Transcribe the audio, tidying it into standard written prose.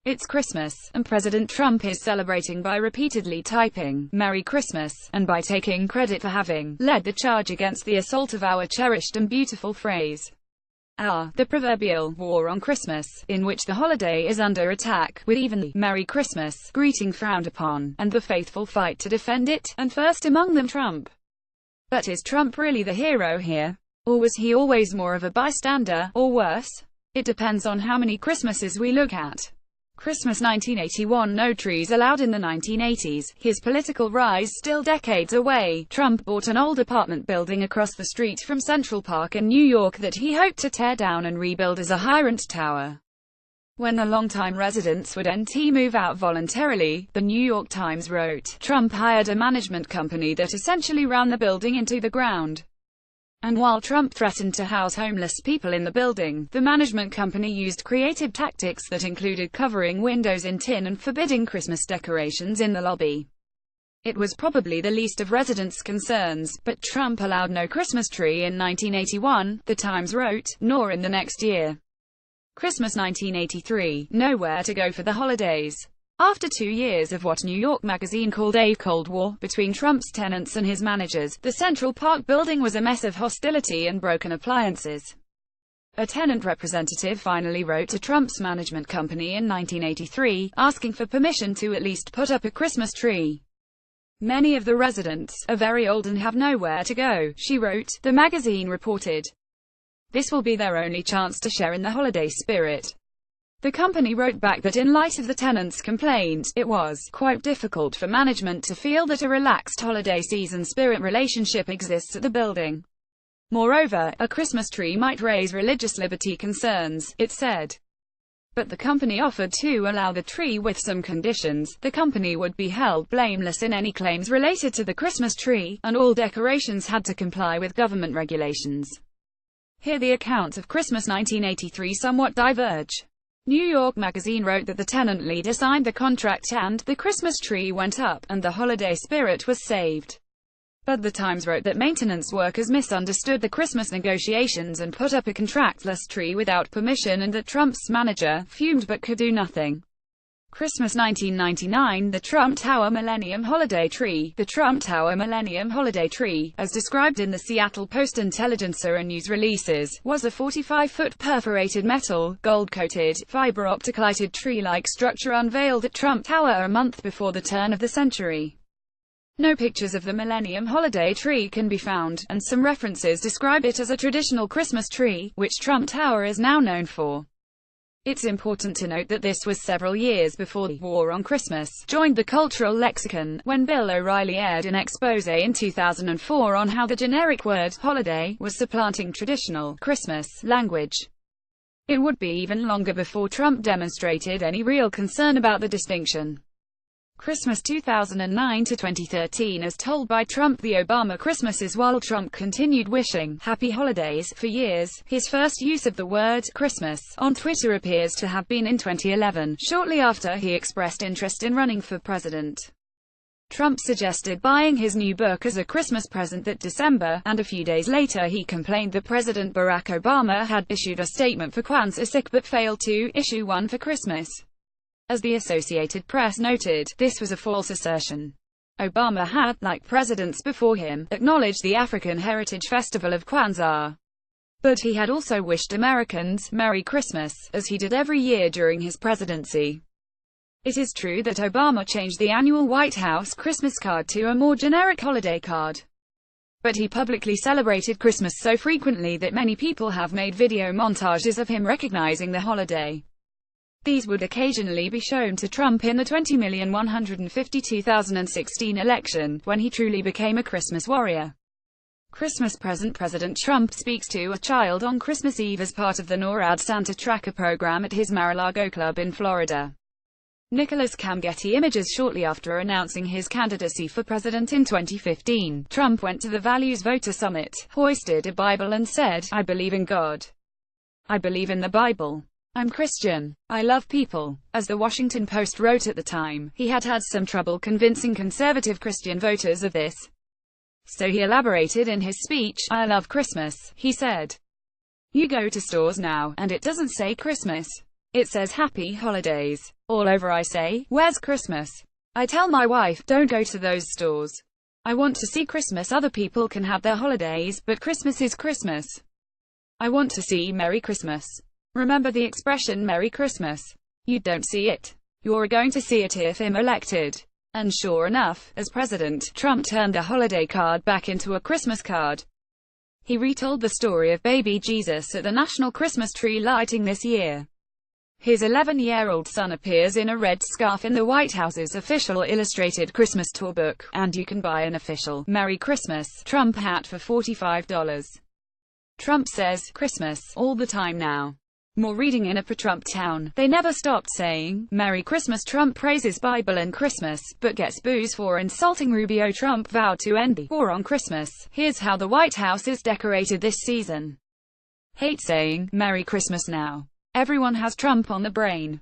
It's Christmas, and President Trump is celebrating by repeatedly typing, "Merry Christmas," and by taking credit for having led the charge against the assault of our cherished and beautiful phrase, the proverbial war on Christmas, in which the holiday is under attack, with even the "Merry Christmas" greeting frowned upon, and the faithful fight to defend it, and first among them Trump. But is Trump really the hero here? Or was he always more of a bystander, or worse? It depends on how many Christmases we look at. Christmas 1981. No trees allowed in the 1980s. His political rise still decades away. Trump bought an old apartment building across the street from Central Park in New York that he hoped to tear down and rebuild as a high-rent tower. When the longtime residents would move out voluntarily, the New York Times wrote, Trump hired a management company that essentially ran the building into the ground. And while Trump threatened to house homeless people in the building, the management company used creative tactics that included covering windows in tin and forbidding Christmas decorations in the lobby. It was probably the least of residents' concerns, but Trump allowed no Christmas tree in 1981, the Times wrote, nor in the next year. Christmas 1983, nowhere to go for the holidays. After 2 years of what New York Magazine called a Cold War between Trump's tenants and his managers, the Central Park building was a mess of hostility and broken appliances. A tenant representative finally wrote to Trump's management company in 1983, asking for permission to at least put up a Christmas tree. Many of the residents are very old and have nowhere to go, she wrote, the magazine reported. This will be their only chance to share in the holiday spirit. The company wrote back that in light of the tenants' complaint, it was quite difficult for management to feel that a relaxed holiday season spirit relationship exists at the building. Moreover, a Christmas tree might raise religious liberty concerns, it said. But the company offered to allow the tree with some conditions. The company would be held blameless in any claims related to the Christmas tree, and all decorations had to comply with government regulations. Here the accounts of Christmas 1983 somewhat diverge. New York Magazine wrote that the tenant leader signed the contract and the Christmas tree went up, and the holiday spirit was saved. But the Times wrote that maintenance workers misunderstood the Christmas negotiations and put up a contractless tree without permission, and that Trump's manager fumed but could do nothing. Christmas 1999. The Trump Tower Millennium Holiday Tree. The Trump Tower Millennium Holiday Tree, as described in the Seattle Post-Intelligencer and news releases, was a 45-foot perforated metal, gold-coated, fiber-optic lighted tree-like structure unveiled at Trump Tower a month before the turn of the century. No pictures of the Millennium Holiday Tree can be found, and some references describe it as a traditional Christmas tree, which Trump Tower is now known for. It's important to note that this was several years before the War on Christmas joined the cultural lexicon, when Bill O'Reilly aired an expose in 2004 on how the generic word holiday was supplanting traditional Christmas language. It would be even longer before Trump demonstrated any real concern about the distinction. Christmas 2009 to 2013. As told by Trump, the Obama Christmases, while Trump continued wishing happy holidays for years, his first use of the word Christmas on Twitter appears to have been in 2011, shortly after he expressed interest in running for president. Trump suggested buying his new book as a Christmas present that December, and a few days later he complained that President Barack Obama had issued a statement for Kwanzaa but failed to issue one for Christmas. As the Associated Press noted, this was a false assertion. Obama had, like presidents before him, acknowledged the African heritage festival of Kwanzaa. But he had also wished Americans Merry Christmas, as he did every year during his presidency. It is true that Obama changed the annual White House Christmas card to a more generic holiday card. But he publicly celebrated Christmas so frequently that many people have made video montages of him recognizing the holiday. These would occasionally be shown to Trump in the 20,152,016 election, when he truly became a Christmas warrior. Christmas present. President Trump speaks to a child on Christmas Eve as part of the NORAD Santa Tracker program at his Mar-a-Lago club in Florida. Nicholas Camgetti images. Shortly after announcing his candidacy for president in 2015, Trump went to the Values Voter Summit, hoisted a Bible and said, "I believe in God. I believe in the Bible. I'm Christian. I love people." As the Washington Post wrote at the time, he had had some trouble convincing conservative Christian voters of this. So he elaborated in his speech, "I love Christmas," he said. "You go to stores now, and it doesn't say Christmas. It says Happy Holidays all over. I say, where's Christmas? I tell my wife, don't go to those stores. I want to see Christmas. Other people can have their holidays, but Christmas is Christmas. I want to see Merry Christmas. Remember the expression Merry Christmas. You don't see it. You're going to see it if I'm elected. And sure enough, as President, Trump turned a holiday card back into a Christmas card. He retold the story of baby Jesus at the national Christmas tree lighting this year. His 11-year-old son appears in a red scarf in the White House's official illustrated Christmas tour book, and you can buy an official Merry Christmas Trump hat for $45. Trump says Christmas all the time now. More reading in a pro-Trump town. They never stopped saying Merry Christmas. Trump praises Bible and Christmas, but gets booed for insulting Rubio. Trump vowed to end the war on Christmas. Here's how the White House is decorated this season. Hate saying Merry Christmas now. Everyone has Trump on the brain.